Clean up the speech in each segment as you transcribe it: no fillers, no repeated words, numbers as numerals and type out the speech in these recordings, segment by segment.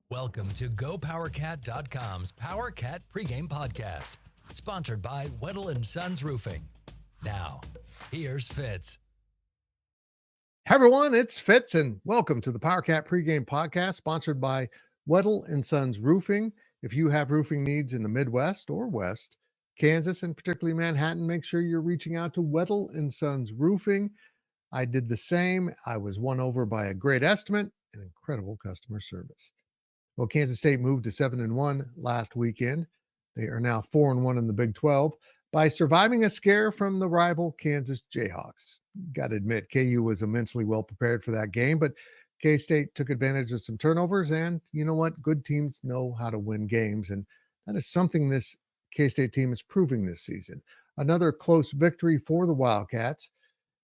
Welcome to GoPowercat.com's Powercat Pregame Podcast, sponsored by Weddle & Sons Roofing. Now, here's Fitz. Hey everyone, it's Fitz, and welcome to the Powercat Pregame Podcast, sponsored by Weddle & Sons Roofing. If you have roofing needs in the Midwest or West, Kansas, and particularly Manhattan, make sure you're reaching out to Weddle & Sons Roofing. I did the same. I was won over by a great estimate and incredible customer service. Well, Kansas State moved to 7-1 last weekend. They are now 4-1 in the Big 12 by surviving a scare from the rival Kansas Jayhawks. Got to admit, KU was immensely well prepared for that game, but K-State took advantage of some turnovers, and you know what? Good teams know how to win games, and that is something this K-State team is proving this season. Another close victory for the Wildcats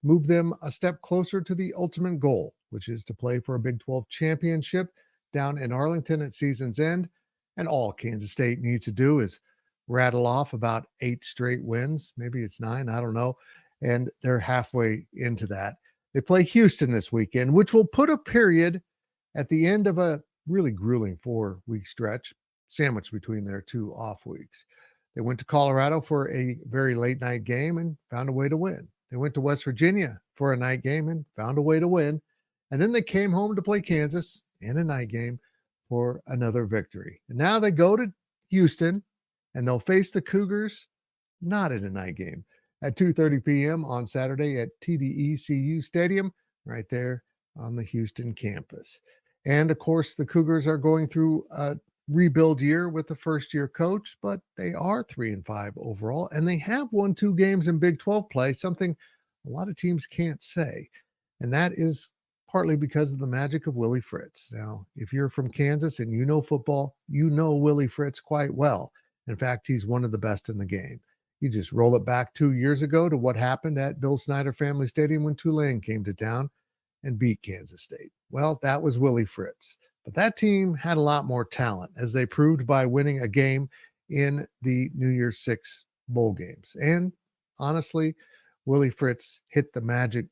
moved them a step closer to the ultimate goal, which is to play for a Big 12 championship down in Arlington at season's end. And all Kansas State needs to do is rattle off about 8 straight wins. Maybe it's 9, I don't know. And they're halfway into that. They play Houston this weekend, which will put a period at the end of a really grueling 4-week stretch, sandwiched between their 2 off weeks. They went to Colorado for a very late night game and found a way to win. They went to West Virginia for a night game and found a way to win. And then they came home to play Kansas in a night game for another victory. And now they go to Houston and they'll face the Cougars, not in a night game, at 2:30 p.m. on Saturday at TDECU Stadium, right there on the Houston campus. And of course, the Cougars are going through a rebuild year with the first-year coach, but they are 3-5 overall, and they have won 2 games in Big 12 play, something a lot of teams can't say. And that is partly because of the magic of Willie Fritz. Now, if you're from Kansas and you know football, you know Willie Fritz quite well. In fact, he's one of the best in the game. You just roll it back 2 years ago to what happened at Bill Snyder Family Stadium when Tulane came to town and beat Kansas State. Well, that was Willie Fritz. But that team had a lot more talent, as they proved by winning a game in the New Year's Six bowl games. And honestly, Willie Fritz hit the magic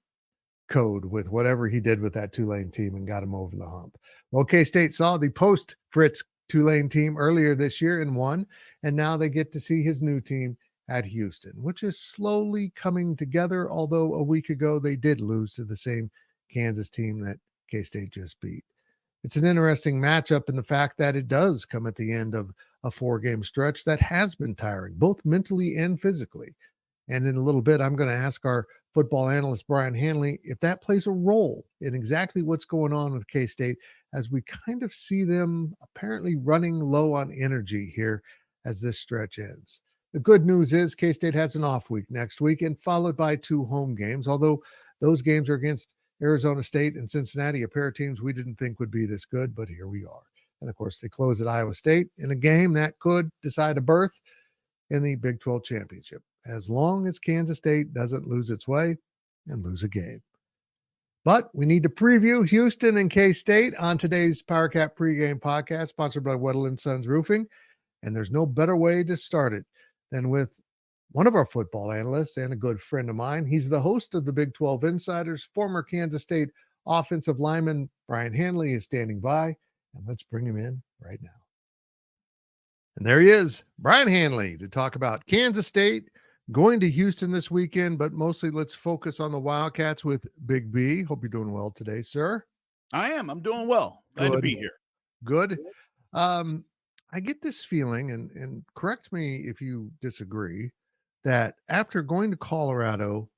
code with whatever he did with that Tulane team and got him over the hump. Well, K-State saw the post-Fritz Tulane team earlier this year and won, and now they get to see his new team at Houston, which is slowly coming together, although a week ago they did lose to the same Kansas team that K-State just beat. It's an interesting matchup in the fact that it does come at the end of a 4-game stretch that has been tiring, both mentally and physically. And in a little bit, I'm going to ask our football analyst, Brian Hanley, if that plays a role in exactly what's going on with K-State as we kind of see them apparently running low on energy here as this stretch ends. The good news is K-State has an off week next week and followed by 2 home games, although those games are against Arizona State and Cincinnati, a pair of teams we didn't think would be this good, but here we are. And of course, they close at Iowa State in a game that could decide a berth in the Big 12 championship, as long as Kansas State doesn't lose its way and lose a game. But we need to preview Houston and K-State on today's Powercat Pregame Podcast, sponsored by Weddle & Sons Roofing. And there's no better way to start it than with one of our football analysts and a good friend of mine. He's the host of the Big 12 Insiders, former Kansas State offensive lineman Brian Hanley is standing by, and let's bring him in right now. And there he is, Brian Hanley, to talk about Kansas State going to Houston this weekend, but mostly let's focus on the Wildcats with Big B. Hope you're doing well today, sir. I am. I'm doing well. Glad to be here. Good. I get this feeling, and correct me if you disagree, that after going to Colorado,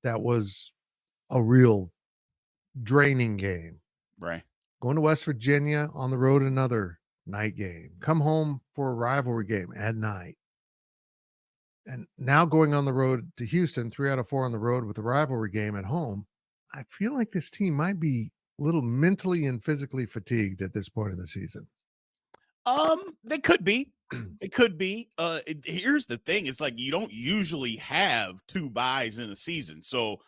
that was a real draining game. Right. Going to West Virginia on the road, another night game. Come home for a rivalry game at night. And now going on the road to Houston, 3 out of 4 on the road with a rivalry game at home. I feel like this team might be a little mentally and physically fatigued at this point of the season. They could be. It could be. Here's the thing. It's like you don't usually have 2 buys in a season. So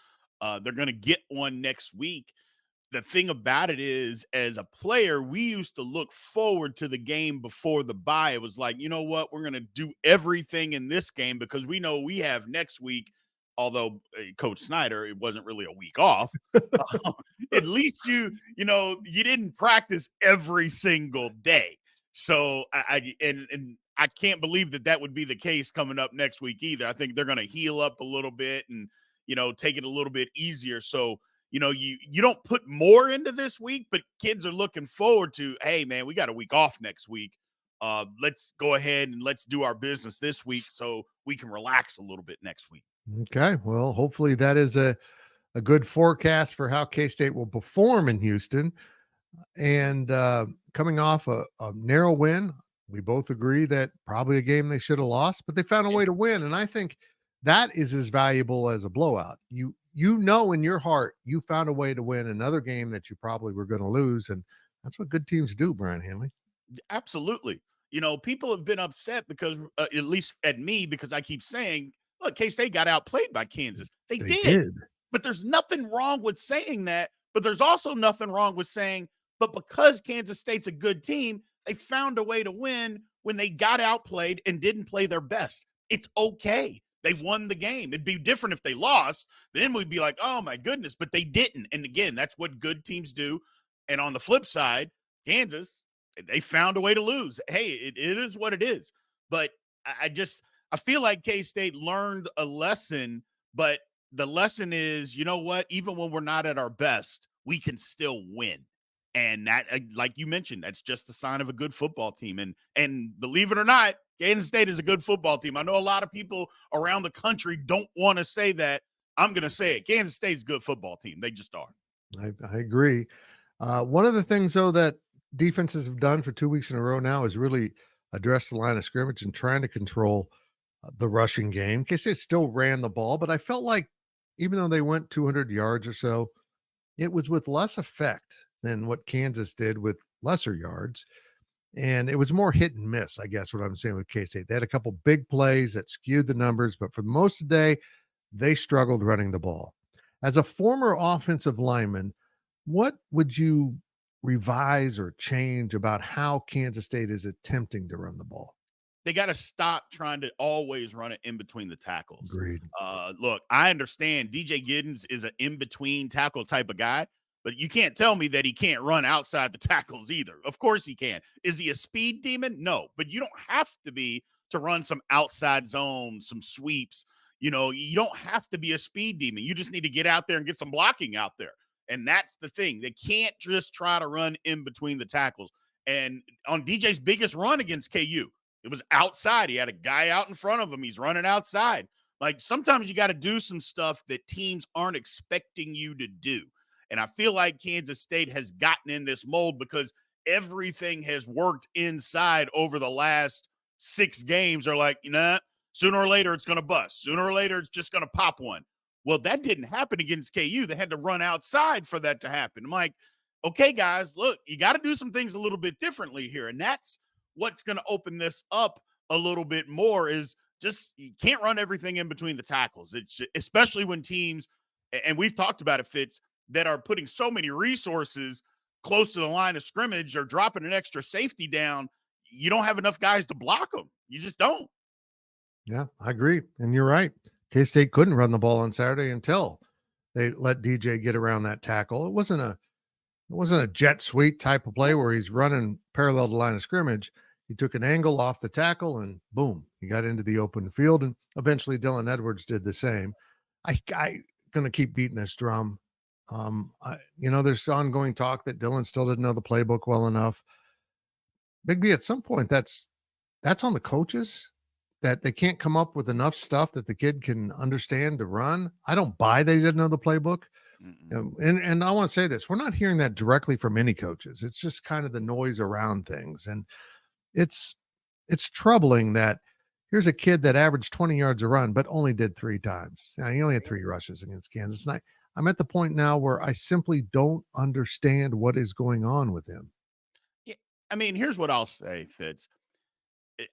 they're going to get one next week. The thing about it is, as a player, we used to look forward to the game before the bye. It was like, you know what? We're going to do everything in this game because we know we have next week although Coach Snyder, it wasn't really a week off. At least you didn't practice every single day. So I can't believe that would be the case coming up next week either. I think they're going to heal up a little bit and, take it a little bit easier. So, you don't put more into this week, but kids are looking forward to, hey, man, we got a week off next week. Let's go ahead and let's do our business this week so we can relax a little bit next week. Okay. Well, hopefully that is a good forecast for how K-State will perform in Houston. And coming off a narrow win, we both agree that probably a game they should have lost, but they found a way to win. And I think that is as valuable as a blowout. You in your heart, you found a way to win another game that you probably were going to lose. And that's what good teams do, Brian Hanley. Absolutely. People have been upset because, at least at me, because I keep saying, look, K-State got outplayed by Kansas. They did. But there's nothing wrong with saying that. But there's also nothing wrong with saying, but because Kansas State's a good team, they found a way to win when they got outplayed and didn't play their best. It's okay. They won the game. It'd be different if they lost. Then we'd be like, oh, my goodness. But they didn't. And again, that's what good teams do. And on the flip side, Kansas, they found a way to lose. Hey, it is what it is. But I feel like K-State learned a lesson, but the lesson is, you know what? Even when we're not at our best, we can still win. And that, like you mentioned, that's just the sign of a good football team. And believe it or not, Kansas State is a good football team. I know a lot of people around the country don't want to say that. I'm going to say it. Kansas State's a good football team. They just are. I agree. One of the things, though, that defenses have done for 2 weeks in a row now is really address the line of scrimmage and trying to control the rushing game. K-State still ran the ball, but I felt like even though they went 200 yards or so, it was with less effect than what Kansas did with lesser yards. And it was more hit and miss, I guess, what I'm saying with K-State. They had a couple big plays that skewed the numbers, but for most of the day, they struggled running the ball. As a former offensive lineman, what would you revise or change about how Kansas State is attempting to run the ball? They got to stop trying to always run it in between the tackles. Agreed. Look, I understand DJ Giddens is an in-between tackle type of guy, but you can't tell me that he can't run outside the tackles either. Of course he can. Is he a speed demon? No, but you don't have to be to run some outside zone, some sweeps. You don't have to be a speed demon. You just need to get out there and get some blocking out there. And that's the thing. They can't just try to run in between the tackles. And on DJ's biggest run against KU, it was outside. He had a guy out in front of him. He's running outside. Like, sometimes you got to do some stuff that teams aren't expecting you to do. And I feel like Kansas State has gotten in this mold because everything has worked inside over the last 6 games. They're like, sooner or later it's going to bust. Sooner or later it's just going to pop one. Well, that didn't happen against KU. They had to run outside for that to happen. I'm like, okay, guys, look, you got to do some things a little bit differently here. And that's what's going to open this up a little bit more is just you can't run everything in between the tackles. It's just, especially when teams, and we've talked about it, Fitz, that are putting so many resources close to the line of scrimmage or dropping an extra safety down. You don't have enough guys to block them. You just don't. Yeah, I agree. And you're right. K-State couldn't run the ball on Saturday until they let DJ get around that tackle. It wasn't a jet sweep type of play where he's running parallel to line of scrimmage. He took an angle off the tackle and boom, he got into the open field. And eventually Dylan Edwards did the same. I going to keep beating this drum. There's ongoing talk that Dylan still didn't know the playbook well enough. Big B, at some point, that's on the coaches, that they can't come up with enough stuff that the kid can understand to run. I don't buy they didn't know the playbook. And I want to say this, we're not hearing that directly from any coaches. It's just kind of the noise around things. And it's troubling that here's a kid that averaged 20 yards a run, but only did 3 times. He only had 3 rushes against Kansas. And I'm at the point now where I simply don't understand what is going on with him. Yeah, I mean, here's what I'll say, Fitz.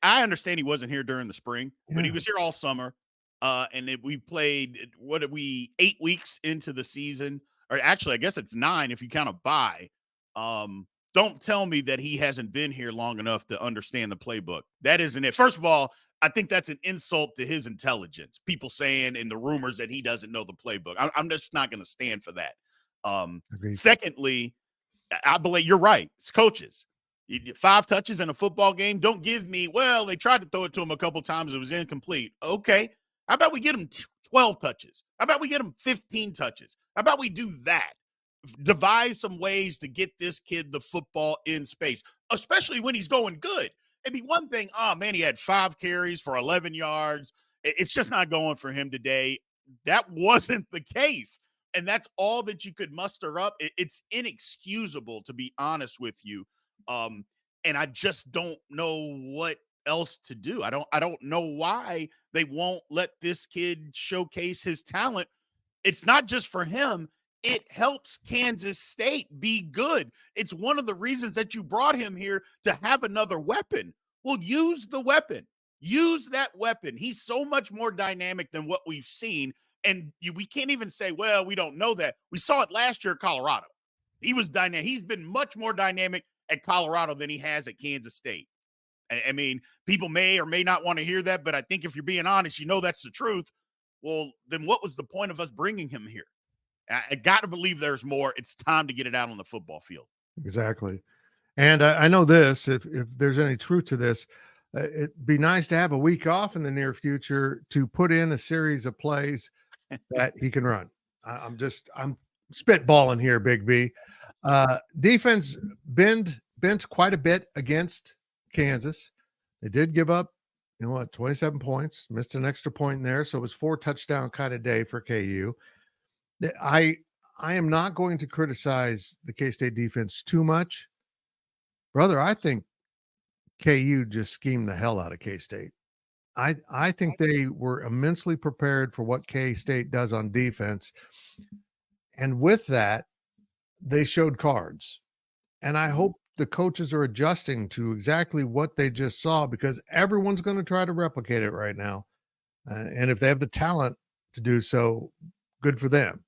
I understand he wasn't here during the spring, but he was here all summer. And we played, 8 weeks into the season, or actually, I guess it's 9 if you count a bye. Don't tell me that he hasn't been here long enough to understand the playbook. That isn't it. First of all, I think that's an insult to his intelligence. People saying in the rumors that he doesn't know the playbook. I'm just not going to stand for that. Secondly, I believe you're right. It's coaches. 5 touches in a football game. Don't give me, well, they tried to throw it to him a couple times. It was incomplete. Okay. How about we get him 12 touches? How about we get him 15 touches? How about we do that? Devise some ways to get this kid the football in space, especially when he's going good. It'd be one thing, oh, man, he had 5 carries for 11 yards. It's just not going for him today. That wasn't the case. And that's all that you could muster up. It's inexcusable, to be honest with you. And I just don't know what else to do. I don't know why they won't let this kid showcase his talent. It's not just for him. It helps Kansas State be good. It's one of the reasons that you brought him here, to have another weapon. Well, use the weapon. Use that weapon. He's so much more dynamic than what we've seen. And we can't even say, well, we don't know that. We saw it last year at Colorado. He was dynamic. He's been much more dynamic at Colorado than he has at Kansas State. I mean, people may or may not want to hear that, but I think if you're being honest, that's the truth. Well, then what was the point of us bringing him here? I got to believe there's more. It's time to get it out on the football field. Exactly. And I know this, if there's any truth to this, it'd be nice to have a week off in the near future to put in a series of plays that he can run. I'm spitballing here, Big B. Defense bent quite a bit against Kansas. They did give up, 27 points, missed an extra point in there. So it was 4 touchdown kind of day for KU. I am not going to criticize the K-State defense too much. Brother, I think KU just schemed the hell out of K-State. I think they were immensely prepared for what K-State does on defense. And with that, they showed cards. And I hope the coaches are adjusting to exactly what they just saw, because everyone's going to try to replicate it right now. And if they have the talent to do so, good for them.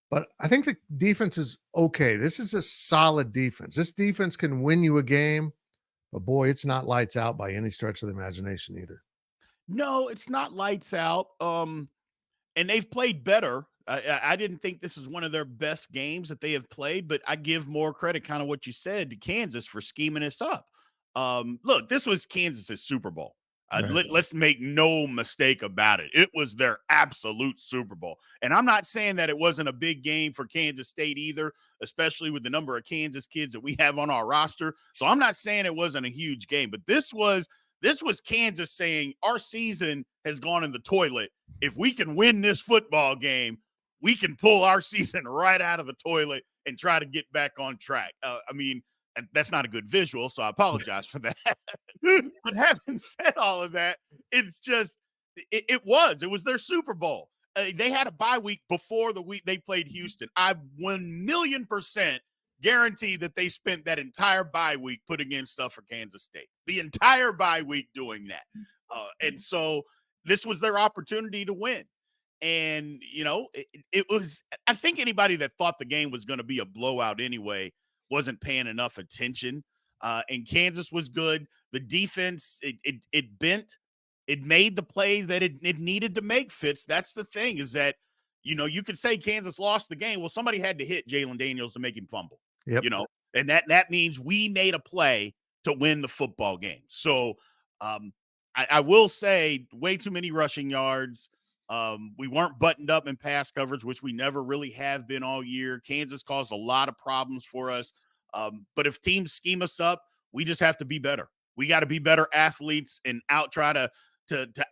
But I think the defense is okay. This is a solid defense. This defense can win you a game, but boy, it's not lights out by any stretch of the imagination either. No, it's not lights out. And they've played better. I didn't think this is one of their best games that they have played, but I give more credit, kind of what you said, to Kansas for scheming us up. Look, this was Kansas's Super Bowl. Let's make no mistake about it. It was their absolute Super Bowl. And I'm not saying that it wasn't a big game for Kansas State either, especially with the number of Kansas kids that we have on our roster. So I'm not saying it wasn't a huge game, but this was Kansas saying our season has gone in the toilet. If we can win this football game, we can pull our season right out of the toilet and try to get back on track. That's not a good visual, so I apologize for that. But having said all of that, it's just, it was their Super Bowl. They had a bye week before the week they played Houston. I 1,000,000% guarantee that they spent that entire bye week putting in stuff for Kansas State. The entire bye week doing that. And so this was their opportunity to win. And, it was, I think anybody that thought the game was going to be a blowout anyway wasn't paying enough attention. And Kansas was good. The defense, it bent. It made the play that it needed to make, Fitz. That's the thing, is that, you could say Kansas lost the game. Well, somebody had to hit Jalen Daniels to make him fumble. Yep. And that means we made a play to win the football game. So I will say, way too many rushing yards. We weren't buttoned up in pass coverage, which we never really have been all year. Kansas caused a lot of problems for us. But if teams scheme us up, we just have to be better. We got to be better athletes and try to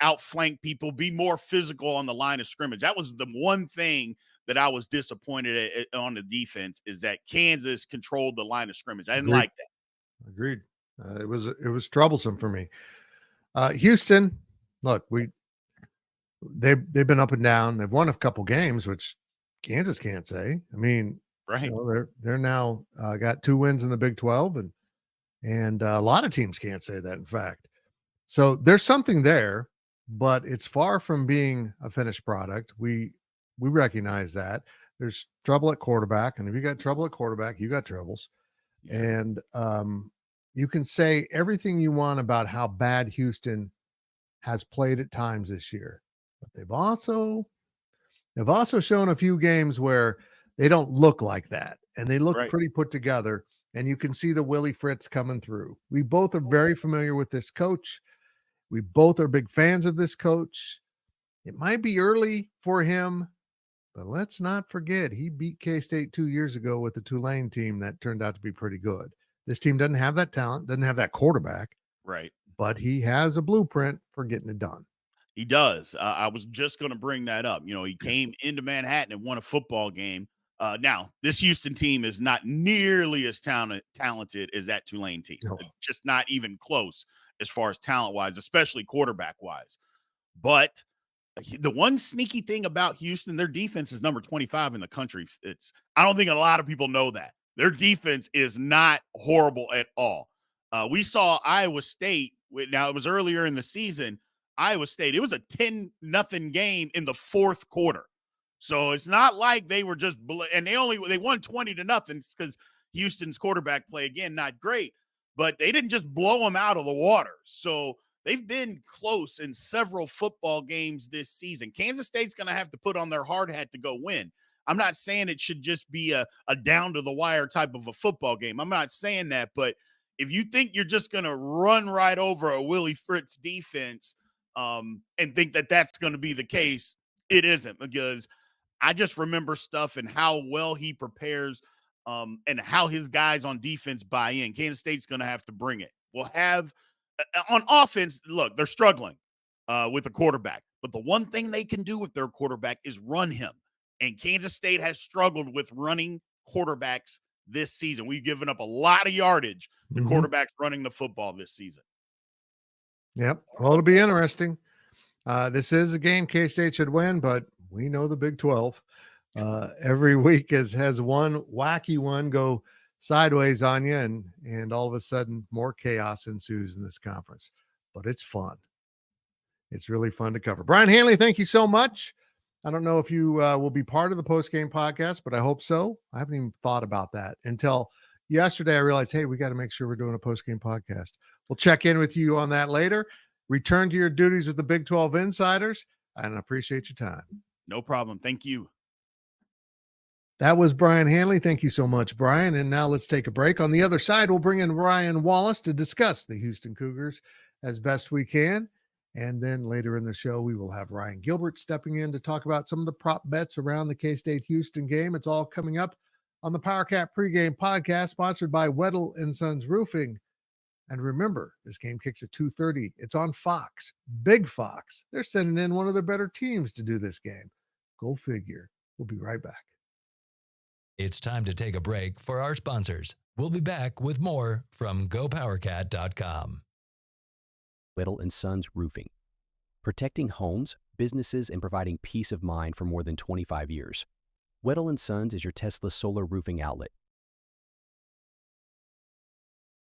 outflank people, be more physical on the line of scrimmage. That was the one thing that I was disappointed on the defense, is that Kansas controlled the line of scrimmage. I didn't like that. Agreed. It was troublesome for me. Houston, look, they've been up and down. They've won a couple games, which Kansas can't say. I mean, right? They're now got 2 wins in the Big 12, and a lot of teams can't say that, in fact. So there's something there, but it's far from being a finished product. We recognize that. There's trouble at quarterback, and if you got trouble at quarterback, you got troubles. Yeah. And you can say everything you want about how bad Houston has played at times this year, but they've also shown a few games where they don't look like that, and they look Right. pretty put together, and you can see the Willie Fritz coming through. We both are very familiar with this coach. We both are big fans of this coach. It might be early for him, but let's not forget he beat K-State 2 years ago with the Tulane team that turned out to be pretty good. This team doesn't have that talent, doesn't have that quarterback, Right. but he has a blueprint for getting it done. He does. I was just going to bring that up. He came into Manhattan and won a football game. Now, this Houston team is not nearly as talented as that Tulane team. No. Just not even close as far as talent-wise, especially quarterback-wise. But the one sneaky thing about Houston, their defense is number 25 in the country. I don't think a lot of people know that. Their defense is not horrible at all. We saw Iowa State. Now, it was earlier in the season. Iowa State, it was a 10-0 game in the fourth quarter. So it's not like they were just and they won 20-0 because Houston's quarterback play, again, not great, but they didn't just blow them out of the water. So they've been close in several football games this season. Kansas State's going to have to put on their hard hat to go win. I'm not saying it should just be a down to the wire type of a football game. I'm not saying that, but if you think you're just going to run right over a Willie Fritz defense, and think that that's going to be the case, it isn't, because I just remember stuff and how well he prepares and how his guys on defense buy in. Kansas State's going to have to bring it. We'll have on offense, look, they're struggling with a quarterback, but the one thing they can do with their quarterback is run him. And Kansas State has struggled with running quarterbacks this season. We've given up a lot of yardage to quarterbacks running the football this season. Yep. Well, it'll be interesting. This is a game K-State should win, but we know the Big 12. Every week has one wacky one go sideways on you, and all of a sudden more chaos ensues in this conference. But it's fun. It's really fun to cover. Brian Hanley, thank you so much. I don't know if you will be part of the post-game podcast, but I hope so. I haven't even thought about that until yesterday. I realized, hey, we got to make sure we're doing a post-game podcast. We'll check in with you on that later. Return to your duties with the Big 12 Insiders, and I appreciate your time. No problem. Thank you. That was Brian Hanley. Thank you so much, Brian. And now let's take a break. On the other side, we'll bring in Ryan Wallace to discuss the Houston Cougars as best we can. And then later in the show, we will have Ryan Gilbert stepping in to talk about some of the prop bets around the K-State Houston game. It's all coming up on the Powercat Pregame Podcast, sponsored by Weddle & Sons Roofing. And remember, this game kicks at 2:30. It's on Fox, Big Fox. They're sending in one of the better teams to do this game. Go figure. We'll be right back. It's time to take a break for our sponsors. We'll be back with more from GoPowercat.com. Weddle & Sons Roofing. Protecting homes, businesses, and providing peace of mind for more than 25 years. Weddle & Sons is your Tesla solar roofing outlet.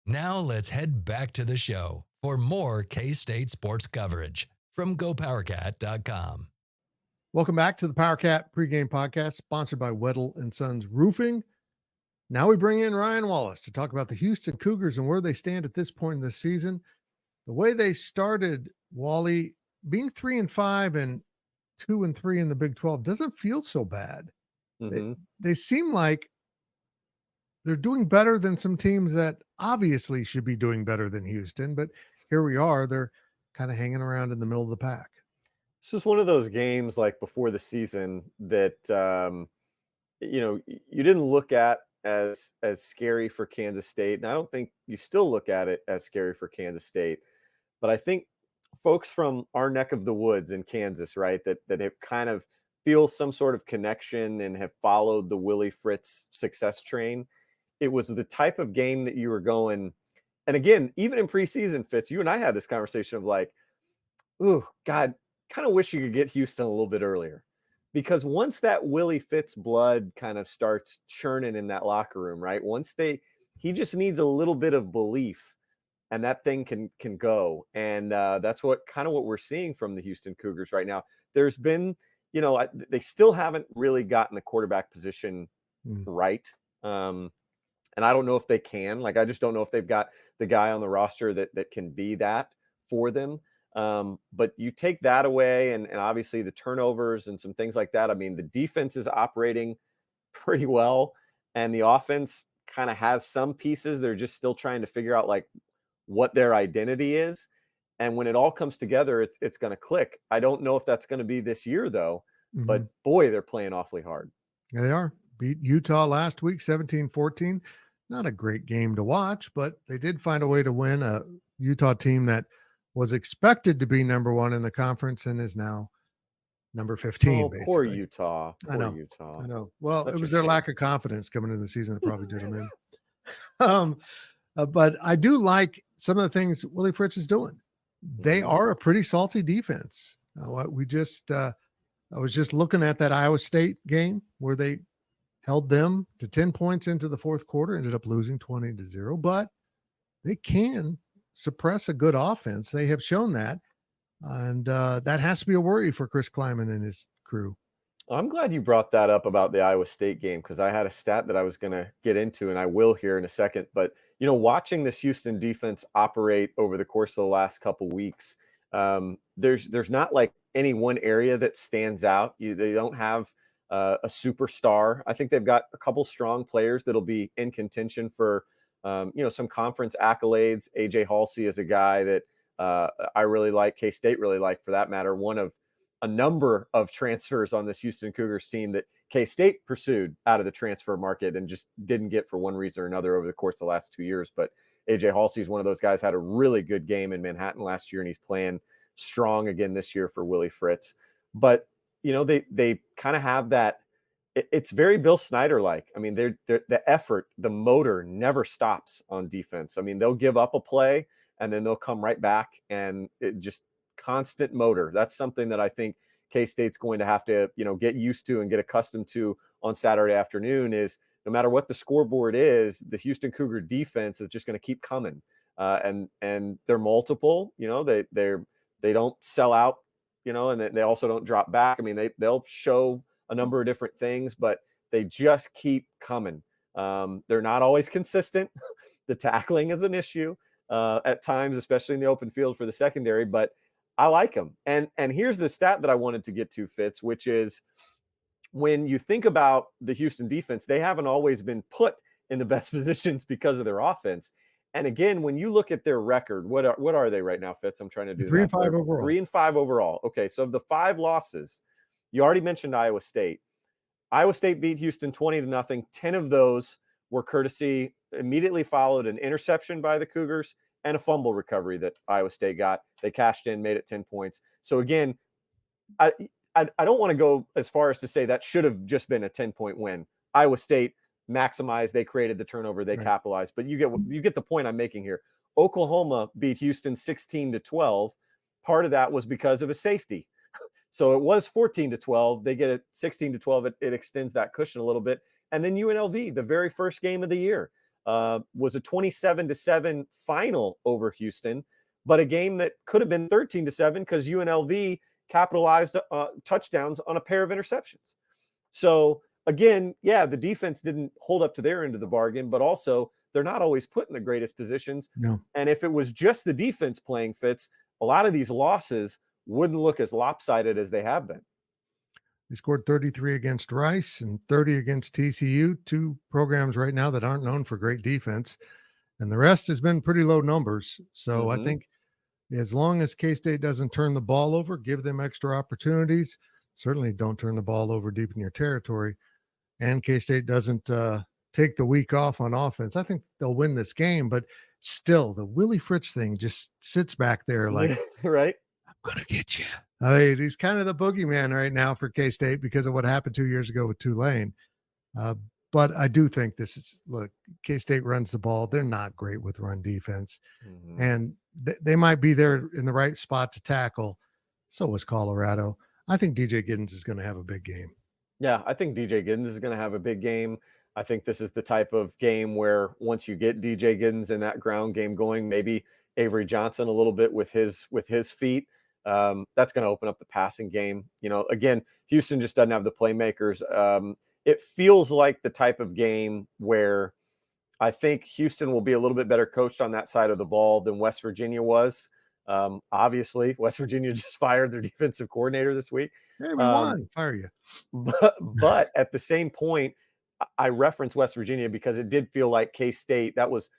Now let's head back to the show for more K-State sports coverage from GoPowercat.com. Welcome back to the Powercat Pregame Podcast, sponsored by Weddle & Sons Roofing. Now we bring in Ryan Wallace to talk about the Houston Cougars and where they stand at this point in the season. The way they started, Wally, being 3-5 and 2-3 in the Big 12 doesn't feel so bad. They seem like they're doing better than some teams that obviously should be doing better than Houston, but here we are. They're kind of hanging around in the middle of the pack. This was one of those games like before the season that, you didn't look at as scary for Kansas State. And I don't think you still look at it as scary for Kansas State. But I think folks from our neck of the woods in Kansas, right, that have kind of feel some sort of connection and have followed the Willie Fritz success train. It was the type of game that you were going. And again, even in preseason, Fitz, you and I had this conversation of like, ooh, God, kind of wish you could get Houston a little bit earlier, because once that Willie Fitz blood kind of starts churning in that locker room, right? He just needs a little bit of belief, and that thing can go. And that's what we're seeing from the Houston Cougars right now. There's been, they still haven't really gotten the quarterback position right. And I don't know if they can. Like, I just don't know if they've got the guy on the roster that can be that for them. But you take that away, and obviously the turnovers and some things like that. I mean, the defense is operating pretty well, and the offense kind of has some pieces. They're just still trying to figure out like what their identity is. And when it all comes together, it's going to click. I don't know if that's going to be this year though, but boy, they're playing awfully hard. Yeah, they are. Beat Utah last week, 17-14. Not a great game to watch, but they did find a way to win. A Utah team that was expected to be number one in the conference and is now number 15. Oh, poor Utah. I know. Utah. I know. Well, Such it was a their shame. lack of confidence coming into the season that probably did them in. But I do like some of the things Willie Fritz is doing. They are a pretty salty defense. I was just looking at that Iowa State game where they held them to 10 points into the fourth quarter, ended up losing 20-0, but they can suppress a good offense. They have shown that. And that has to be a worry for Chris Kleiman and his crew. I'm glad you brought that up about the Iowa State game, because I had a stat that I was going to get into, and I will here in a second. But, watching this Houston defense operate over the course of the last couple weeks, there's not like any one area that stands out. They don't have a superstar. I think they've got a couple strong players that'll be in contention for, some conference accolades. AJ Halsey is a guy that I really like, K-State really like for that matter, one of a number of transfers on this Houston Cougars team that K-State pursued out of the transfer market and just didn't get for one reason or another over the course of the last 2 years. But AJ Halsey is one of those guys, had a really good game in Manhattan last year, and he's playing strong again this year for Willie Fritz. But, they kind of have that. It's very Bill Snyder-like. I mean, they're the effort, the motor never stops on defense. I mean, they'll give up a play and then they'll come right back, and it just constant motor. That's something that I think K-State's going to have to, get used to and get accustomed to on Saturday afternoon. Is no matter what the scoreboard is, the Houston Cougar defense is just going to keep coming. And they're multiple, they don't sell out, and they also don't drop back. I mean, they'll show a number of different things, but they just keep coming. They're not always consistent. The tackling is an issue at times, especially in the open field for the secondary, but I like them. And here's the stat that I wanted to get to, Fitz, which is when you think about the Houston defense, they haven't always been put in the best positions because of their offense. And again, when you look at their record, what are they right now, Fitz? I'm trying to do 3-5 overall. 3-5 overall. Okay, so of the 5 losses, you already mentioned Iowa State. Iowa State beat Houston 20-0. 10 of those were courtesy, immediately followed an interception by the Cougars and a fumble recovery that Iowa State got. They cashed in, made it 10 points. So again, I don't want to go as far as to say that should have just been a 10-point win. Iowa State maximized, they created the turnover, they capitalized. But you get the point I'm making here. Oklahoma beat Houston 16-12. Part of that was because of a safety. So it was 14-12. They get it 16-12. It extends that cushion a little bit. And then UNLV, the very first game of the year, was a 27-7 final over Houston, but a game that could have been 13-7 because UNLV capitalized touchdowns on a pair of interceptions. So again, yeah, the defense didn't hold up to their end of the bargain, but also they're not always put in the greatest positions. No. And if it was just the defense playing, Fitz, a lot of these losses wouldn't look as lopsided as they have been. They scored 33 against Rice and 30 against TCU, 2 programs right now that aren't known for great defense. And the rest has been pretty low numbers. So I think as long as K-State doesn't turn the ball over, give them extra opportunities, certainly don't turn the ball over deep in your territory, and K-State doesn't take the week off on offense, I think they'll win this game. But still, the Willie Fritz thing just sits back there like, right? I'm going to get you. I mean, he's kind of the boogeyman right now for K-State because of what happened 2 years ago with Tulane. But I do think K-State runs the ball. They're not great with run defense. And they might be there in the right spot to tackle. So was Colorado. I think DJ Giddens is going to have a big game. Yeah, I think DJ Giddens is going to have a big game. I think this is the type of game where once you get DJ Giddens in that ground game going, maybe Avery Johnson a little bit with his feet, that's going to open up the passing game. Again, Houston just doesn't have the playmakers. It feels like the type of game where I think Houston will be a little bit better coached on that side of the ball than West Virginia was. Obviously, West Virginia just fired their defensive coordinator this week. Hey, we won. Fire you. But at the same point, I reference West Virginia because it did feel like K-State. That was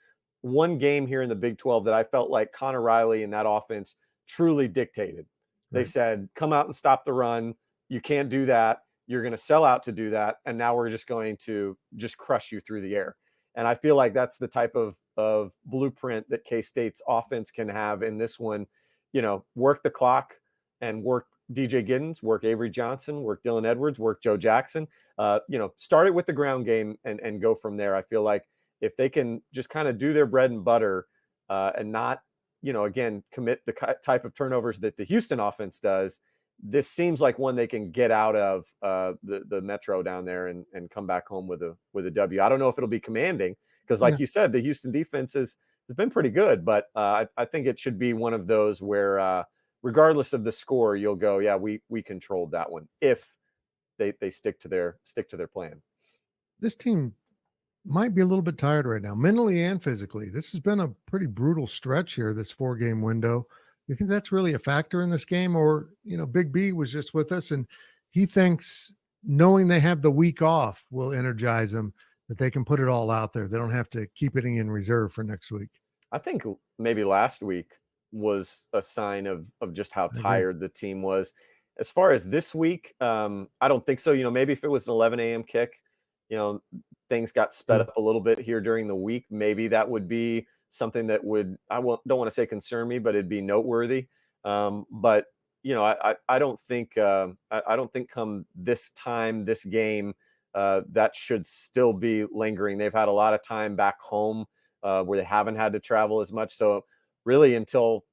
one game here in the Big 12 that I felt like Connor Riley and that offense truly dictated. They Right. said, come out and stop the run. You can't do that. You're going to sell out to do that. And now we're just going to just crush you through the air. And I feel like that's the type of blueprint that K-State's offense can have in this one. Work the clock and work DJ Giddens, work Avery Johnson, work Dylan Edwards, work Joe Jackson. Start it with the ground game and go from there. I feel like if they can just kind of do their bread and butter and not, again, commit the type of turnovers that the Houston offense does, this seems like one they can get out of the Metro down there and come back home with a W. I don't know if it'll be commanding because, like you said, the Houston defense has been pretty good, but I think it should be one of those where regardless of the score, you'll go, yeah, we controlled that one if they stick to their plan. This team might be a little bit tired right now, mentally and physically. This has been a pretty brutal stretch here, this 4-game window. You think that's really a factor in this game? Or, Big B was just with us and he thinks knowing they have the week off will energize them, that they can put it all out there. They don't have to keep it in reserve for next week. I think maybe last week was a sign of just how tired the team was. As far as this week, I don't think so. Maybe if it was an 11 a.m. kick, things got sped up a little bit here during the week. Maybe that would be something that don't want to say concern me, but it'd be noteworthy. But I don't think come this game that should still be lingering. They've had a lot of time back home where they haven't had to travel as much. So really until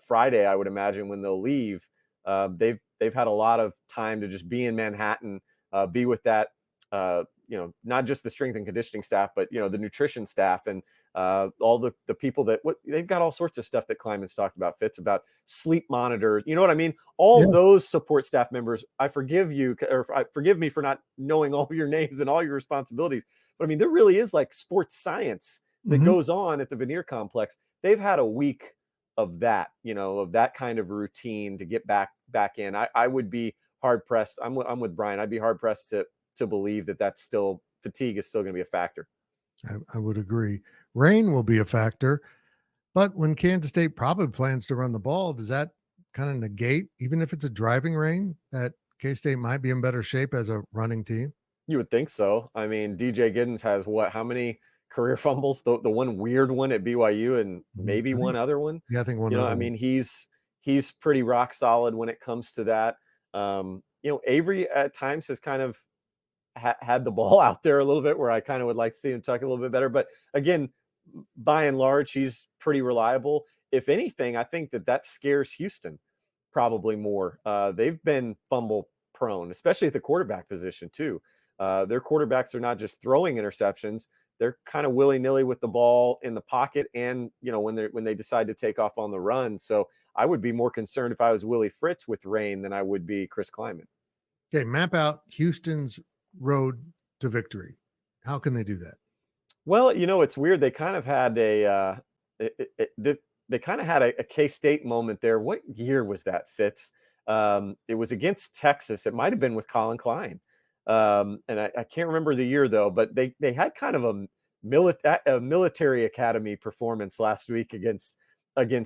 Friday, I would imagine when they'll leave, they've had a lot of time to just be in Manhattan, be with that. Not just the strength and conditioning staff, but the nutrition staff and all the people they've got all sorts of stuff that Kleiman's talked about, Fitz, about sleep monitors. You know what I mean? All those support staff members, I forgive you, or forgive me for not knowing all your names and all your responsibilities. But I mean, there really is like sports science that goes on at the Veneer Complex. They've had a week of that, of that kind of routine to get back in. I would be hard pressed. I'm with Brian. I'd be hard pressed to believe that's still fatigue is still going to be a factor. I would agree. Rain will be a factor, but when Kansas State probably plans to run the ball, does that kind of negate, even if it's a driving rain, that K-State might be in better shape as a running team? You would think so. I mean, DJ Giddens has how many career fumbles? The one weird one at BYU and maybe one other one. Yeah, I think one. I mean, he's pretty rock solid when it comes to that. Avery at times has kind of had the ball out there a little bit where I kind of would like to see him tuck a little bit better. But again, by and large, he's pretty reliable. If anything, I think that scares Houston probably more. They've been fumble prone, especially at the quarterback position too. Their quarterbacks are not just throwing interceptions. They're kind of willy-nilly with the ball in the pocket and, when they decide to take off on the run. So I would be more concerned if I was Willie Fritz with rain than I would be Chris Kleiman. Okay, map out Houston's road to victory. How can they do that? Well, it's weird. They kind of had a K-State moment there. What year was that, Fitz? It was against Texas. It might have been with Colin Klein. And I can't remember the year though, but they had kind of a military academy performance last week against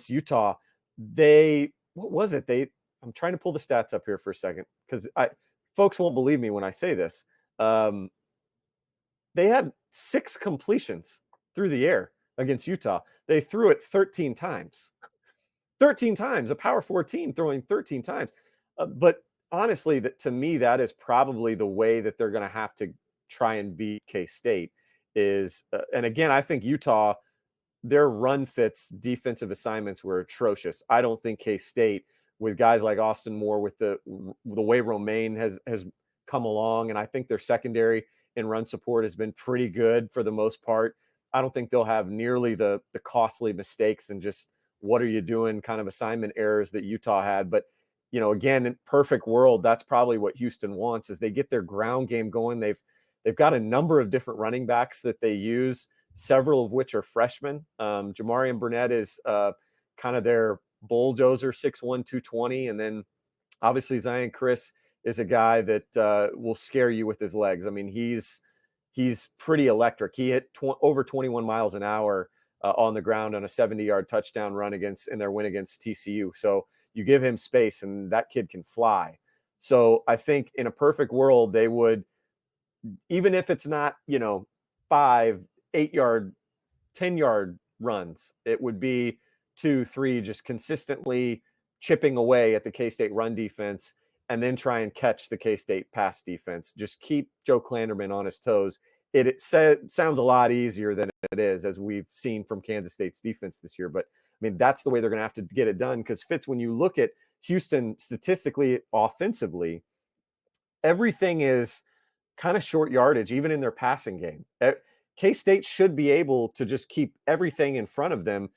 Utah. What was it? I'm trying to pull the stats up here for a second because folks won't believe me when I say this. They had 6 completions through the air against Utah. They threw it 13 times. 13 times, a Power 4 team throwing 13 times. But honestly, to me, that is probably the way that they're going to have to try and beat K-State is, and again, I think Utah, their run fits defensive assignments were atrocious. I don't think K-State, with guys like Austin Moore, with the way Romaine has come along, and I think their secondary and run support has been pretty good for the most part. I don't think they'll have nearly the costly mistakes and just what are you doing kind of assignment errors that Utah had. But, again, in perfect world, that's probably what Houston wants is they get their ground game going. They've got a number of different running backs that they use, several of which are freshmen. Jamarian Burnett is kind of their bulldozer, 6'1", 220. And then obviously Zion Chris is a guy that will scare you with his legs. I mean, he's pretty electric. He hit over 21 miles an hour on the ground on a 70-yard touchdown run in their win against TCU. So you give him space and that kid can fly. So I think in a perfect world, they would, even if it's not, 5, 8-yard, 10-yard runs, it would be 2, 3, just consistently chipping away at the K-State run defense and then try and catch the K-State pass defense. Just keep Joe Klanderman on his toes. It sounds a lot easier than it is, as we've seen from Kansas State's defense this year. But, I mean, that's the way they're going to have to get it done, because, Fitz, when you look at Houston statistically, offensively, everything is kind of short yardage, even in their passing game. K-State should be able to just keep everything in front of them,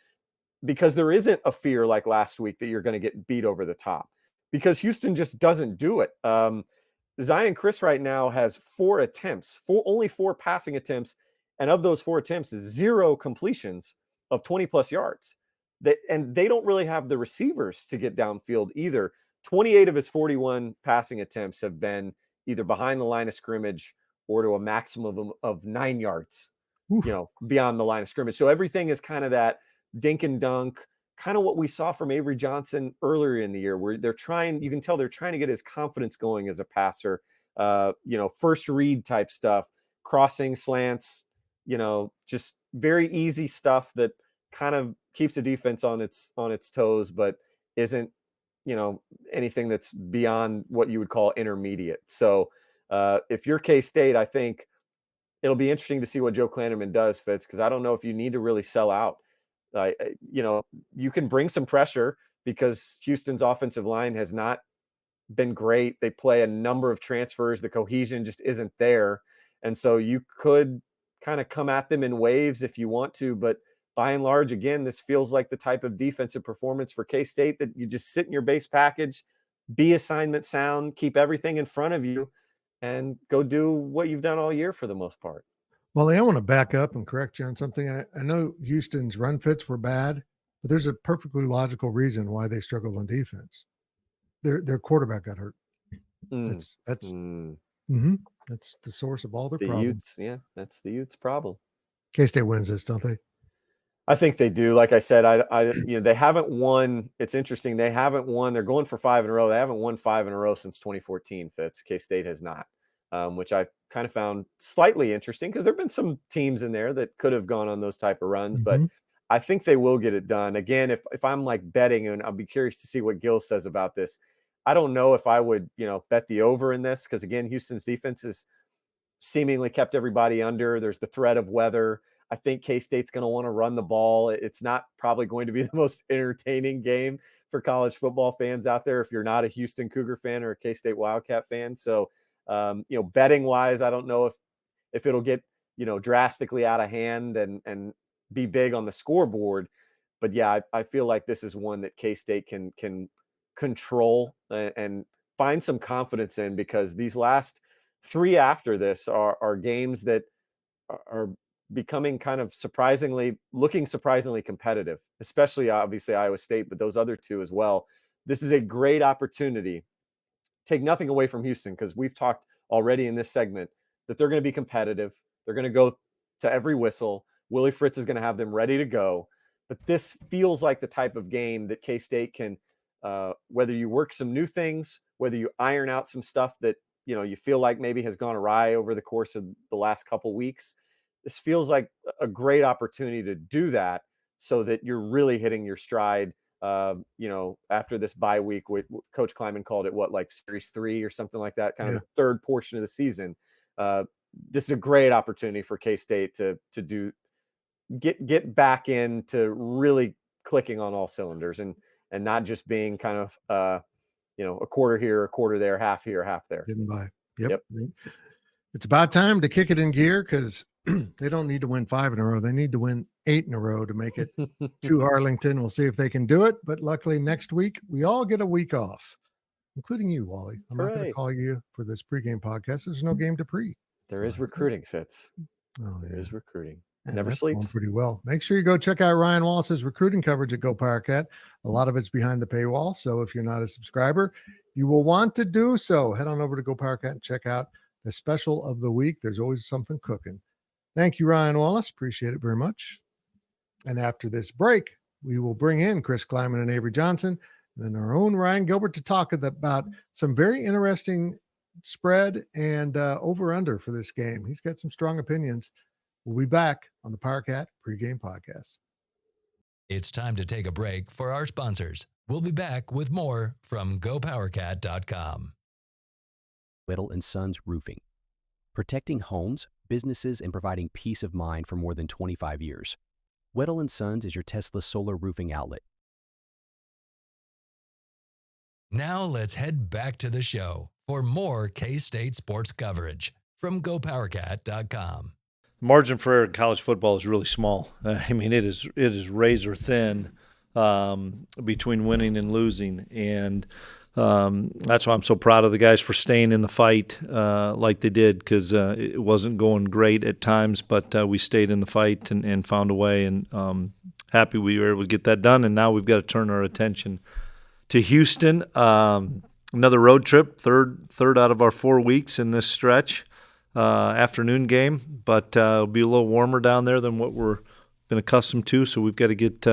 because there isn't a fear like last week that you're going to get beat over the top, because Houston just doesn't do it. Zion Chris right now has 4 attempts, only 4 passing attempts. And of those 4 attempts, 0 completions of 20+ yards. They don't really have the receivers to get downfield either. 28 of his 41 passing attempts have been either behind the line of scrimmage or to a maximum of 9 yards, beyond the line of scrimmage. So everything is kind of that dink and dunk, kind of what we saw from Avery Johnson earlier in the year, where you can tell they're trying to get his confidence going as a passer, first read type stuff, crossing slants, just very easy stuff that kind of keeps the defense on its toes, but isn't, anything that's beyond what you would call intermediate. So if you're K-State, I think it'll be interesting to see what Joe Klanderman does, Fitz, because I don't know if you need to really sell out. You can bring some pressure, because Houston's offensive line has not been great. They play a number of transfers. The cohesion just isn't there. And so you could kind of come at them in waves if you want to. But by and large, again, this feels like the type of defensive performance for K-State that you just sit in your base package, be assignment sound, keep everything in front of you, and go do what you've done all year for the most part. Well, I want to back up and correct you on something. I know Houston's run fits were bad, but there's a perfectly logical reason why they struggled on defense. Their quarterback got hurt. That's the source of all their problems. That's the Utes' problem. K-State wins this, don't they? I think they do. Like I said, they haven't won. It's interesting. They haven't won. They're going for 5 in a row. They haven't won 5 in a row since 2014, Fitz. K-State has not. Which I kind of found slightly interesting, because there have been some teams in there that could have gone on those type of runs, but I think they will get it done. Again, if I'm like betting, and I'll be curious to see what Gil says about this. I don't know if I would, bet the over in this, because again, Houston's defense has seemingly kept everybody under. There's the threat of weather. I think K-State's going to want to run the ball. It's not probably going to be the most entertaining game for college football fans out there if you're not a Houston Cougar fan or a K-State Wildcat fan. So betting wise, I don't know if it'll get, drastically out of hand and be big on the scoreboard. But yeah, I feel like this is one that K-State can control and find some confidence in, because these last 3 after this are games that are becoming kind of looking surprisingly competitive, especially obviously Iowa State, but those other 2 as well. This is a great opportunity. Take nothing away from Houston, because we've talked already in this segment that they're going to be competitive. They're going to go to every whistle. Willie Fritz is going to have them ready to go. But this feels like the type of game that K-State can, whether you work some new things, whether you iron out some stuff that, you feel like maybe has gone awry over the course of the last couple weeks. This feels like a great opportunity to do that, so that you're really hitting your stride. After this bye week, Coach Kleiman called it like Series 3 or something like that, kind of the third portion of the season. This is a great opportunity for K-State to get back into really clicking on all cylinders and not just being kind of a quarter here, a quarter there, half here, half there. Getting by. Yep. It's about time to kick it in gear, because they don't need to win 5 in a row. They need to win 8 in a row to make it to Arlington. We'll see if they can do it. But luckily, next week, we all get a week off, including you, Wally. I'm not going to call you for this pregame podcast. There's no game to pre. There is recruiting, Fitz. Oh, there is recruiting. And Never that's going sleeps. pretty well. Make sure you go check out Ryan Wallace's recruiting coverage at GoPowercat. A lot of it's behind the paywall. So if you're not a subscriber, you will want to do so. Head on over to GoPowercat and check out the special of the week. There's always something cooking. Thank you, Ryan Wallace. Appreciate it very much. And after this break, we will bring in Chris Kleiman and Avery Johnson, and then our own Ryan Gilbert to talk about some very interesting spread and over-under for this game. He's got some strong opinions. We'll be back on the Powercat Pregame Podcast. It's time to take a break for our sponsors. We'll be back with more from GoPowercat.com. Weddle & Sons Roofing. Protecting homes, businesses, and providing peace of mind for more than 25 years. Weddle & Sons is your Tesla solar roofing outlet. Now let's head back to the show for more K-State sports coverage from GoPowercat.com. Margin for error in college football is really small. I mean, it is razor thin between winning and losing, and that's why I'm so proud of the guys for staying in the fight like they did, because it wasn't going great at times, but we stayed in the fight and found a way, and happy we were able to get that done. And now we've got to turn our attention to Houston. Another road trip, third out of our 4 weeks in this stretch. Afternoon game, but it'll be a little warmer down there than what we're been accustomed to, so we've got to get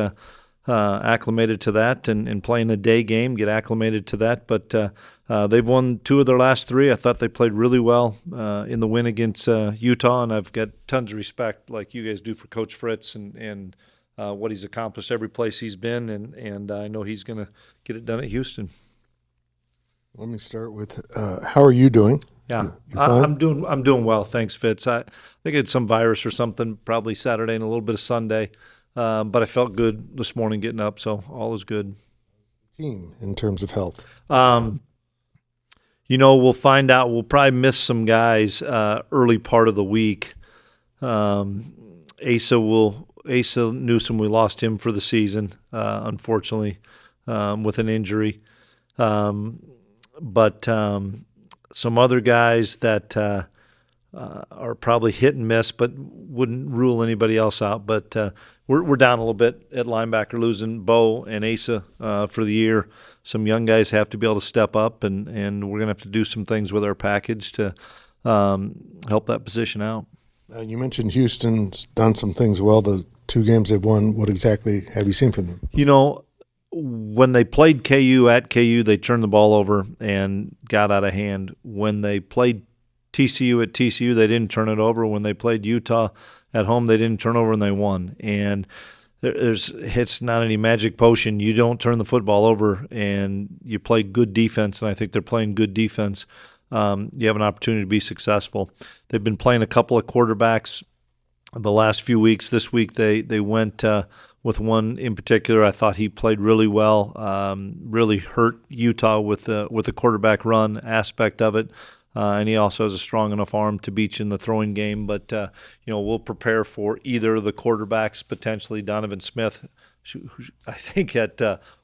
acclimated to that, and playing a day game, get acclimated to that. But they've won 2 of their last 3. I thought they played really well in the win against Utah, and I've got tons of respect, like you guys do, for Coach Fritz and what he's accomplished every place he's been, and I know he's going to get it done at Houston. Let me start with how are you doing? Yeah, I'm doing well, thanks, Fitz. I think I had some virus or something, probably Saturday and a little bit of Sunday, but I felt good this morning getting up, so all is good. Team in terms of health, we'll find out. We'll probably miss some guys early part of the week. Asa Newsom, we lost him for the season, unfortunately, with an injury, but. Some other guys that are probably hit and miss, but wouldn't rule anybody else out. But we're down a little bit at linebacker, losing Bo and Asa for the year. Some young guys have to be able to step up, and we're going to have to do some things with our package to help that position out. You mentioned Houston's done some things well. The 2 games they've won, what exactly have you seen from them? When they played KU at KU, they turned the ball over and got out of hand. When they played TCU at TCU, they didn't turn it over. When they played Utah at home, they didn't turn over and they won. And it's not any magic potion. You don't turn the football over and you play good defense, and I think they're playing good defense. You have an opportunity to be successful. They've been playing a couple of quarterbacks the last few weeks. This week they went with one in particular. I thought he played really well, really hurt Utah with the quarterback run aspect of it. And he also has a strong enough arm to beat you in the throwing game. But, we'll prepare for either of the quarterbacks, potentially Donovan Smith, who I think at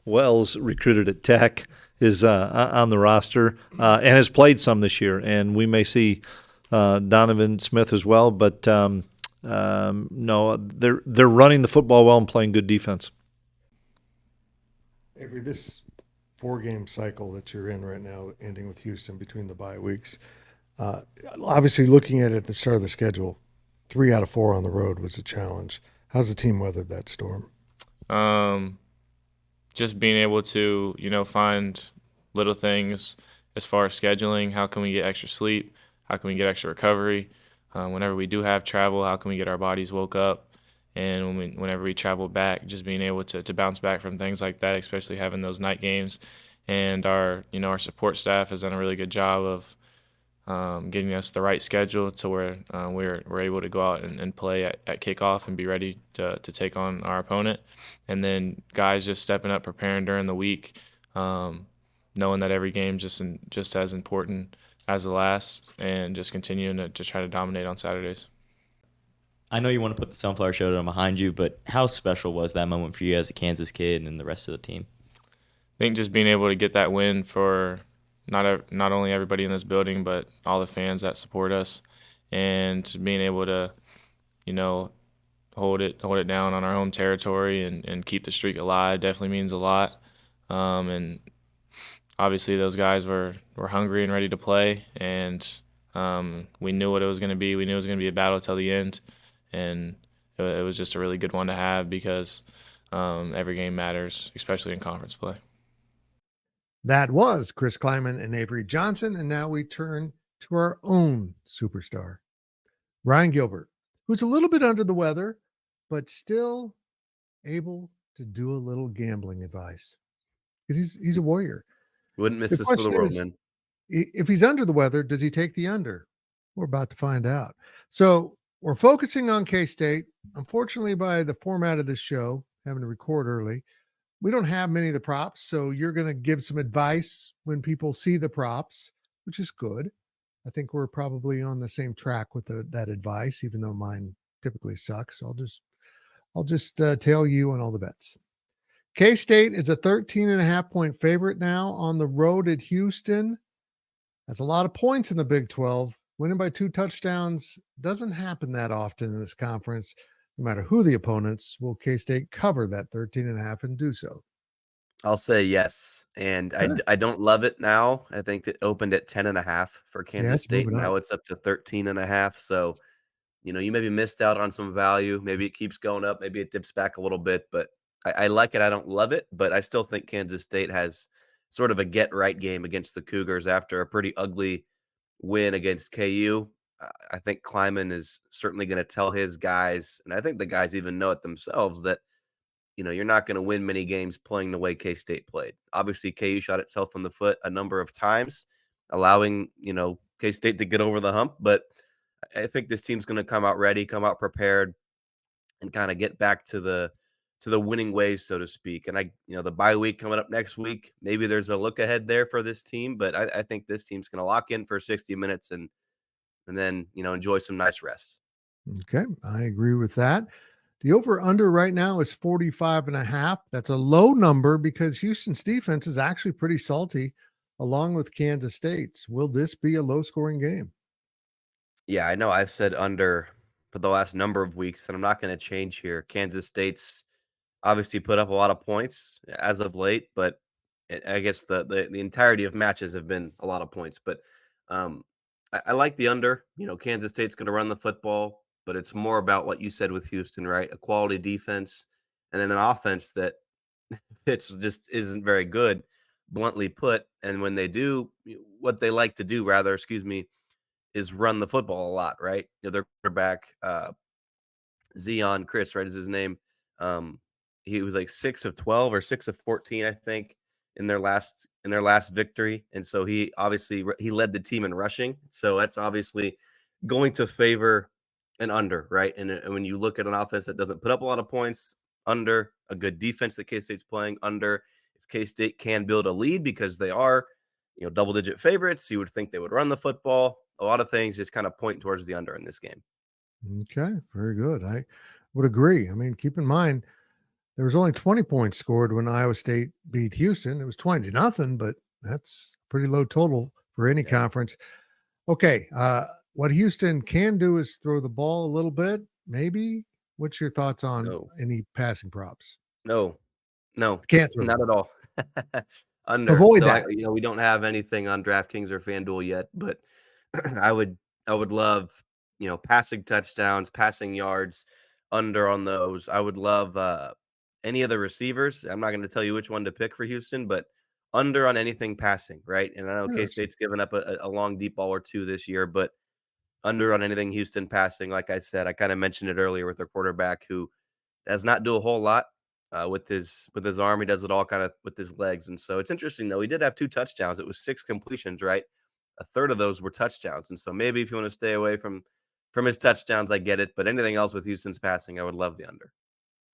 Wells recruited at Tech, is on the roster and has played some this year. And we may see Donovan Smith as well. But, no, they're running the football well and playing good defense. Avery, this 4-game cycle that you're in right now, ending with Houston between the bye weeks, obviously looking at it at the start of the schedule, 3 out of 4 on the road was a challenge. How's the team weathered that storm? Just being able to, find little things as far as scheduling. How can we get extra sleep? How can we get extra recovery? Whenever we do have travel, how can we get our bodies woke up? And whenever we travel back, just being able to bounce back from things like that, especially having those night games. And our support staff has done a really good job of getting us the right schedule to where we're able to go out and play at kickoff and be ready to take on our opponent. And then guys just stepping up, preparing during the week, knowing that every game just as important as the last, and just continuing to try to dominate on Saturdays. I know you want to put the Sunflower Showdown behind you, but how special was that moment for you as a Kansas kid and the rest of the team? I think just being able to get that win for not only everybody in this building, but all the fans that support us, and being able to, hold it down on our home territory and keep the streak alive definitely means a lot. And obviously those guys were hungry and ready to play, and we knew what it was going to be. We knew it was going to be a battle till the end, and it was just a really good one to have because every game matters, especially in conference play. That was Chris Kleiman and Avery Johnson, and now we turn to our own superstar, Ryan Gilbert, who's a little bit under the weather, but still able to do a little gambling advice because he's a warrior. Wouldn't miss The this for the question world, is, man. if he's under the weather, does he take the under? We're about to find out. So we're focusing on K-State. Unfortunately, by the format of this show, having to record early, we don't have many of the props. So you're going to give some advice when people see the props, which is good. I think we're probably on the same track with that advice, even though mine typically sucks. So I'll just tell you on all the bets. K-State is a 13.5-point favorite now on the road at Houston. That's a lot of points in the Big 12. Winning by 2 touchdowns doesn't happen that often in this conference. No matter who the opponents, will K-State cover that 13.5 and do so? I'll say yes. And I don't love it now. I think it opened at 10.5 for Kansas State. Now it's up to 13.5. So, you maybe missed out on some value. Maybe it keeps going up. Maybe it dips back a little bit. But I like it. I don't love it. But I still think Kansas State has sort of a get-right game against the Cougars after a pretty ugly win against KU. I think Kleiman is certainly going to tell his guys, and I think the guys even know it themselves, that you're not going to win many games playing the way K-State played. Obviously, KU shot itself in the foot a number of times, allowing, K-State to get over the hump. But I think this team's going to come out ready, come out prepared, and kind of get back to the winning ways, so to speak. And the bye week coming up next week, maybe there's a look ahead there for this team, but I think this team's going to lock in for 60 minutes and then, enjoy some nice rest. Okay. I agree with that. The over-under right now is 45.5. That's a low number because Houston's defense is actually pretty salty, along with Kansas State's. Will this be a low-scoring game? Yeah, I know I've said under for the last number of weeks, and I'm not going to change here. Kansas State's obviously put up a lot of points as of late, but I guess the entirety of matches have been a lot of points. But I like the under. Kansas State's going to run the football, but it's more about what you said with Houston, right? A quality defense and then an offense that it's just isn't very good, bluntly put. And when they do, what they like to do, rather, is run the football a lot, right? Their quarterback, Zion Chris, right, is his name. He was like 6 of 12 or 6 of 14, I think, in their last victory. And so he led the team in rushing. So that's obviously going to favor an under, right? And when you look at an offense that doesn't put up a lot of points, under. A good defense that K-State's playing, under. If K-State can build a lead because they are, double-digit favorites, you would think they would run the football. A lot of things just kind of point towards the under in this game. Okay, very good. I would agree. I mean, keep in mind, there was only 20 points scored when Iowa State beat Houston. It was 20-0, but that's pretty low total for any conference. Okay, what Houston can do is throw the ball a little bit, maybe. What's your thoughts on any passing props? No, can't throw not at all. Under. Avoid so that. We don't have anything on DraftKings or FanDuel yet, but I would love, passing touchdowns, passing yards, under on those. I would love any of the receivers. I'm not going to tell you which one to pick for Houston, but under on anything passing, right? And I know K-State's given up a long deep ball or two this year, but under on anything Houston passing. Like I said, I kind of mentioned it earlier with their quarterback who does not do a whole lot with his arm. He does it all kind of with his legs. And so it's interesting, though. He did have 2 touchdowns. It was 6 completions, right? A third of those were touchdowns. And so maybe if you want to stay away from his touchdowns, I get it. But anything else with Houston's passing, I would love the under.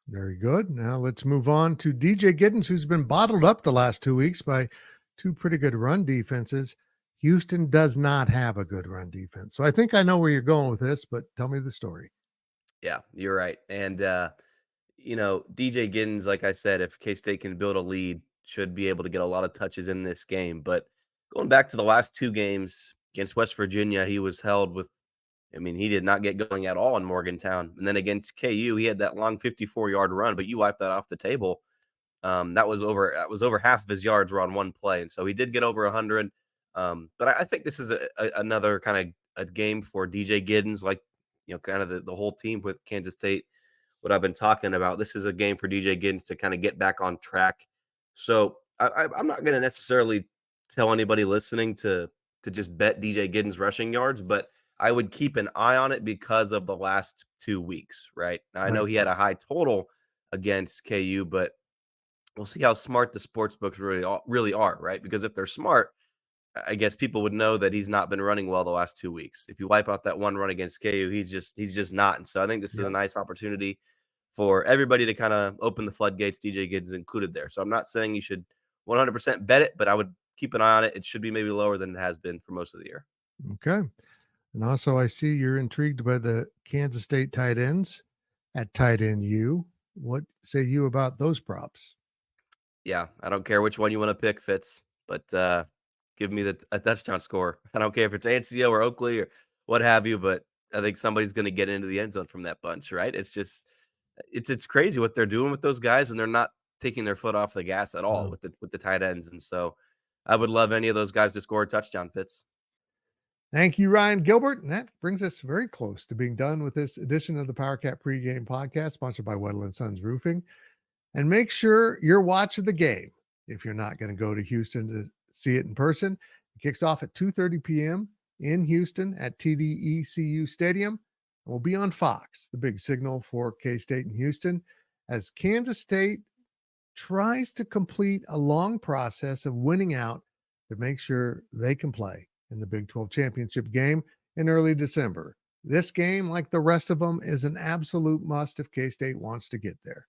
Very good. Now let's move on to DJ Giddens, who's been bottled up the last 2 weeks by 2 pretty good run defenses. Houston does not have a good run defense. So I think I know where you're going with this, but tell me the story. Yeah, you're right. And, DJ Giddens, like I said, if K-State can build a lead, should be able to get a lot of touches in this game. But going back to the last 2 games against West Virginia, he was held with I mean, he did not get going at all in Morgantown. And then against KU, he had that long 54-yard run, but you wiped that off the table. That was over half of his yards were on one play, and so he did get over 100. But I think this is another kind of a game for DJ Giddens, like kind of the whole team with Kansas State. What I've been talking about, this is a game for DJ Giddens to kind of get back on track. So I'm not going to necessarily tell anybody listening to just bet DJ Giddens rushing yards, but I would keep an eye on it because of the last 2 weeks, right? Now, I know he had a high total against KU, but we'll see how smart the sports books really are, right? Because if they're smart, I guess people would know that he's not been running well the last 2 weeks. If you wipe out that one run against KU, he's just not. And so I think this is a nice opportunity for everybody to kind of open the floodgates, DJ Giddens included there. So I'm not saying you should 100% bet it, but I would keep an eye on it. It should be maybe lower than it has been for most of the year. Okay. And also, I see you're intrigued by the Kansas State tight ends at tight end U. What say you about those props? Yeah, I don't care which one you want to pick, Fitz, but give me a touchdown score. I don't care if it's Ancio or Oakley or what have you, but I think somebody's going to get into the end zone from that bunch, right? It's just it's crazy what they're doing with those guys, and they're not taking their foot off the gas at all with the tight ends. And so I would love any of those guys to score a touchdown, Fitz. Thank you, Ryan Gilbert. And that brings us very close to being done with this edition of the Powercat Pregame Podcast, sponsored by Weddle & Sons Roofing. And make sure you're watching the game if you're not going to go to Houston to see it in person. It kicks off at 2:30 p.m. in Houston at TDECU Stadium. We'll be on Fox, the big signal for K-State in Houston, as Kansas State tries to complete a long process of winning out to make sure they can play in the Big 12 championship game in early December. This game, like the rest of them, is an absolute must if K-State wants to get there.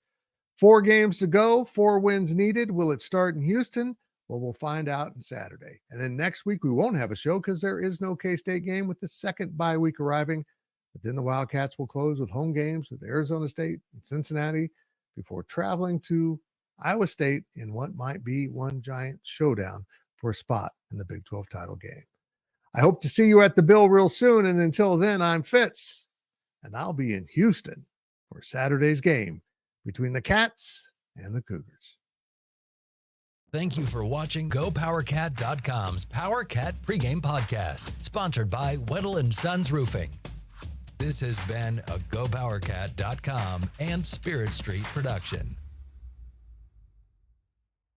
4 games to go, 4 wins needed. Will it start in Houston? Well, we'll find out on Saturday. And then next week, we won't have a show because there is no K-State game with the second bye week arriving. But then the Wildcats will close with home games with Arizona State and Cincinnati before traveling to Iowa State in what might be one giant showdown for a spot in the Big 12 title game. I hope to see you at the Bill real soon. And until then, I'm Fitz, and I'll be in Houston for Saturday's game between the Cats and the Cougars. Thank you for watching GoPowercat.com's Powercat Pregame Podcast, sponsored by Weddle & Sons Roofing. This has been a GoPowercat.com and Spirit Street production.